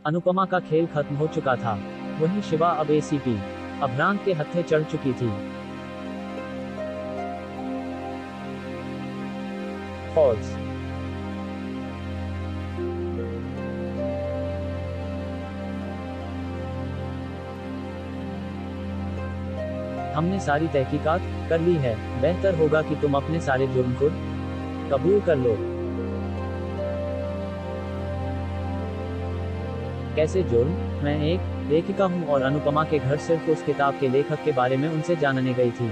अनुपमा का खेल खत्म हो चुका था। वहीं शिवा अब एसीपी अभ्रांत के हत्थे चढ़ चुकी थी। फॉल्स। हमने सारी तहकीकात कर ली है। बेहतर होगा कि तुम अपने सारे जुर्म खुद कबूल कर लो। कैसे जुर्म? मैं एक लेखिका हूँ और अनुपमा के घर सिर्फ उस किताब के लेखक के बारे में उनसे जानने गई थी।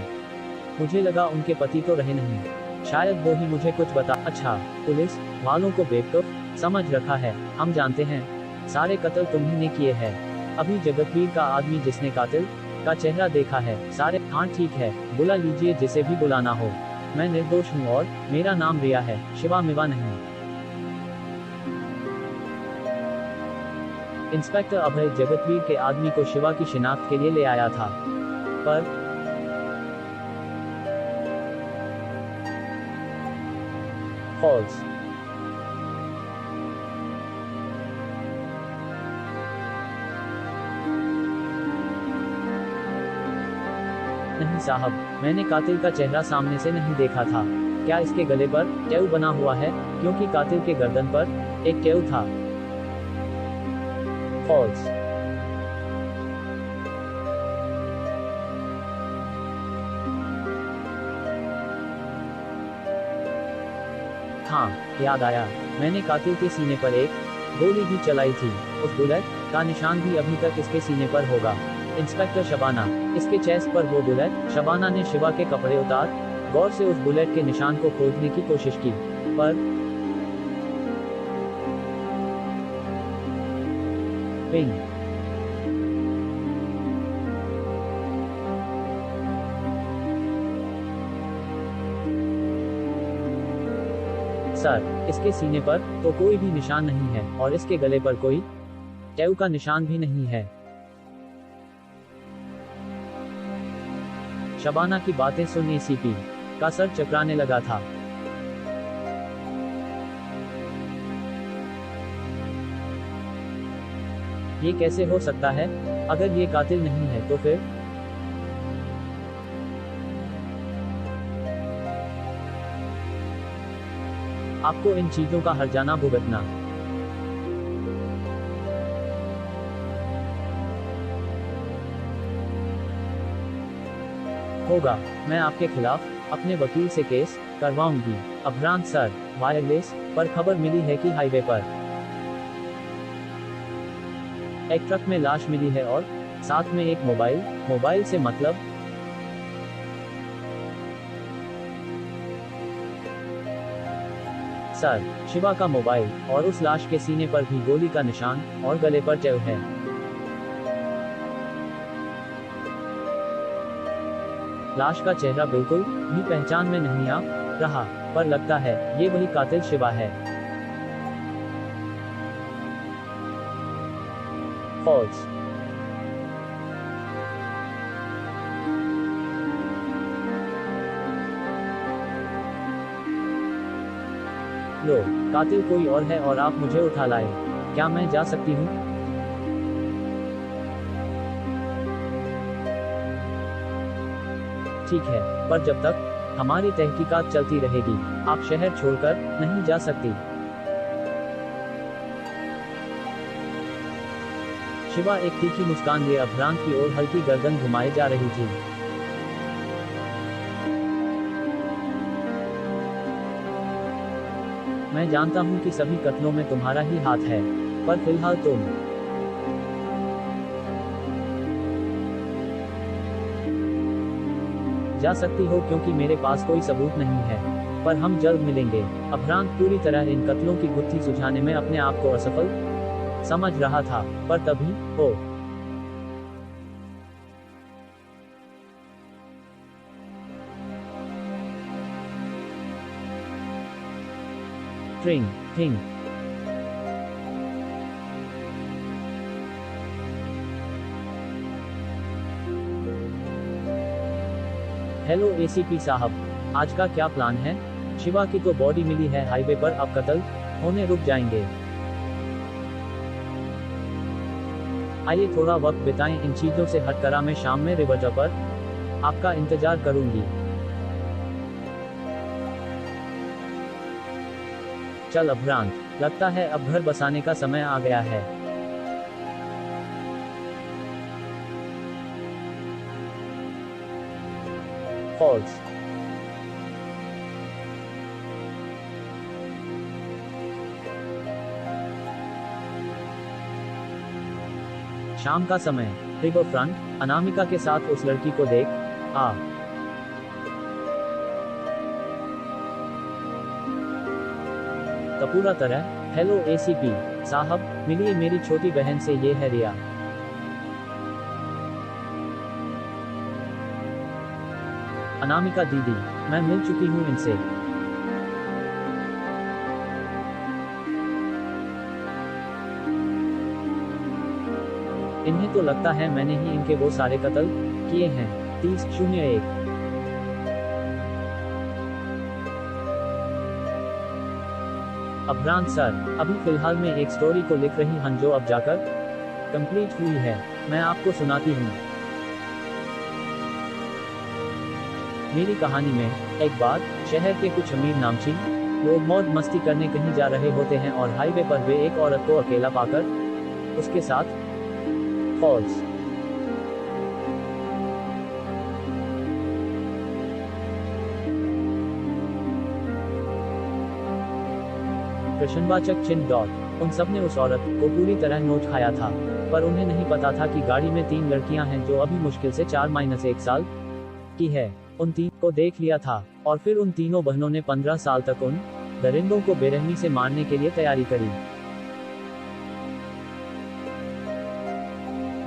मुझे लगा उनके पति तो रहे नहीं, शायद वो ही मुझे कुछ बता। अच्छा, पुलिस वालों को बेवकूफ समझ रखा है। हम जानते हैं सारे कत्ल तुम्ही ने किए हैं। अभी जगतवीर का आदमी जिसने कातिल का चेहरा देखा है सारे। हाँ ठीक है, बुला लीजिए जिसे भी बुलाना हो। मैं निर्दोष हूँ और मेरा नाम रिया है, शिवा मिवा नहीं। इंस्पेक्टर अभय जगतवीर के आदमी को शिवा की शिनाख्त के लिए ले आया था, पर फॉल्स। नहीं साहब, मैंने कातिल का चेहरा सामने से नहीं देखा था। क्या इसके गले पर टैटू बना हुआ है? क्योंकि कातिल के गर्दन पर एक टैटू था। फॉल्स। हाँ, याद आया, मैंने कातिल के सीने पर एक गोली भी चलाई थी। उस बुलेट का निशान भी अभी तक इसके सीने पर होगा। इंस्पेक्टर शबाना, इसके चेस्ट पर वो बुलेट। शबाना ने शिवा के कपड़े उतार गौर से उस बुलेट के निशान को खोजने की कोशिश की, पर पिंग। सर, इसके सीने पर तो कोई भी निशान नहीं है और इसके गले पर कोई टैटू का निशान भी नहीं है। शबाना की बातें सुन एसीपी का सर चकराने लगा था। ये कैसे हो सकता है? अगर ये कातिल नहीं है तो फिर? आपको इन चीजों का हर्जाना भुगतना होगा। मैं आपके खिलाफ अपने वकील से केस करवाऊंगी। अभ्रांत सर, वायरलेस पर खबर मिली है कि हाईवे पर एक ट्रक में लाश मिली है और साथ में एक मोबाइल से मतलब? सर, शिवा का मोबाइल और उस लाश के सीने पर भी गोली का निशान और गले पर टैटू है। लाश का चेहरा बिल्कुल भी पहचान में नहीं आ रहा, पर लगता है ये वही कातिल शिवा है। फॉल्स। लो, कातिल कोई और है और आप मुझे उठा लाए। क्या मैं जा सकती हूँ? ठीक है, पर जब तक हमारी तहकीकात चलती रहेगी, आप शहर छोड़कर नहीं जा सकती। शिवा एक तीखी मुस्कान लिए अभ्रांत की ओर हल्की गर्दन घुमाए जा रही थी। मैं जानता हूँ कि सभी कत्लों में तुम्हारा ही हाथ है, पर फिलहाल तुम जा सकती हो क्योंकि मेरे पास कोई सबूत नहीं है, पर हम जल्द मिलेंगे। अभ्रांत पूरी तरह इन कत्लों की गुत्थी सुलझाने में अपने आप को असफल समझ रहा था, पर तभी हो ट्रिंग थिंग। हेलो एसीपी साहब, आज का क्या प्लान है? शिवा की तो बॉडी मिली है हाईवे पर, अब कत्ल होने रुक जाएंगे। आइए थोड़ा वक्त बिताएं इन चीजों से हटकर मैं शाम में रिवर पर आपका इंतजार करूंगी। चल अभ्रांत, लगता है अब घर बसाने का समय आ गया है। फॉल्स। शाम का समय, रिवर फ्रंट, अनामिका के साथ उस लड़की को देख आ कपूरा तरह। हेलो एसीपी साहब, मिलिए मेरी छोटी बहन से, ये है रिया। अनामिका दीदी, मैं मिल चुकी हूँ इनसे। इन्हें तो लगता है मैंने ही इनके वो सारे कत्ल किए हैं। 30-01। अभ्रांत सर, अभी फिलहाल मैं एक स्टोरी को लिख रही हूं जो अब जाकर कंप्लीट हुई है, मैं आपको सुनाती हूँ। मेरी कहानी में एक बार शहर के कुछ अमीर नामची लोग मौज मस्ती करने कहीं जा रहे होते हैं और हाईवे पर वे एक औरत को अकेला पाकर उसके साथ फॉल्स। प्रश्नवाचक चिन्ह डॉट। उन सब ने उस औरत को पूरी तरह नोच खाया था, पर उन्हें नहीं पता था कि गाड़ी में 3 लड़कियां हैं जो अभी मुश्किल से 4-1 साल की है। उन 3 को देख लिया था और फिर उन तीनों बहनों ने 15 साल तक उन दरिंदों को बेरहमी से मारने के लिए तैयारी करी।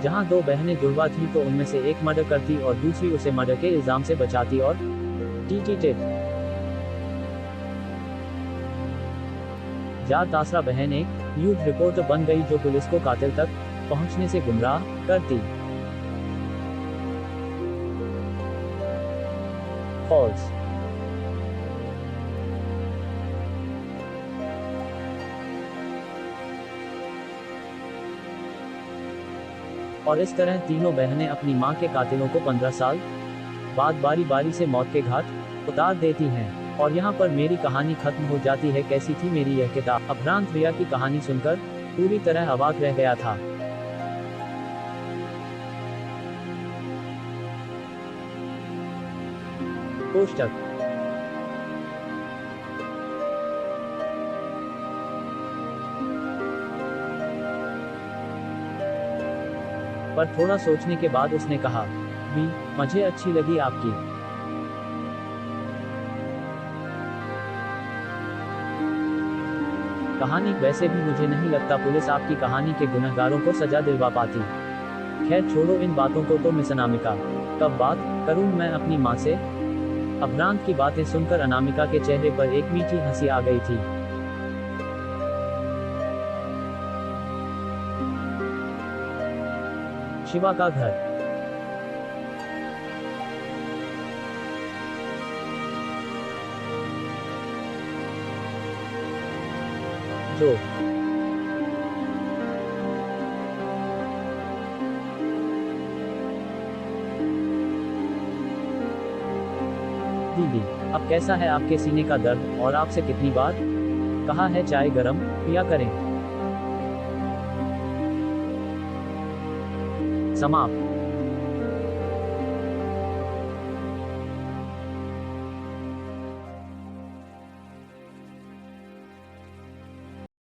जहां 2 बहनें जुड़वा थी तो उनमें से एक मर्डर करती और दूसरी उसे मर्डर के इल्जाम से बचाती और टीटी जार तासरा बहन एक न्यूज रिपोर्टर बन गई जो पुलिस को कातिल तक पहुंचने से गुमराह करती। फॉल्स। और इस तरह तीनों बहनें अपनी मां के कातिलों को 15 साल बाद बारी बारी से मौत के घाट उतार देती हैं। और यहाँ पर मेरी कहानी खत्म हो जाती है। कैसी थी मेरी यह किताब? अभ्रांत रिया की कहानी सुनकर पूरी तरह अवाक रह गया था। कोष्टक। पर थोड़ा सोचने के बाद उसने कहा, भी मुझे अच्छी लगी आपकी कहानी। वैसे भी मुझे नहीं लगता पुलिस आपकी कहानी के गुनहगारों को सजा दिलवा पाती। खैर छोड़ो इन बातों को। तो मिस अनामिका, कब बात करूं मैं अपनी माँ से? अभ्रांत की बातें सुनकर अनामिका के चेहरे पर एक मीठी हंसी आ गई थी। शिवा का घर। जो दीदी, अब कैसा है आपके सीने का दर्द? और आपसे कितनी बार कहा है चाय गरम पिया करें। समाप्त।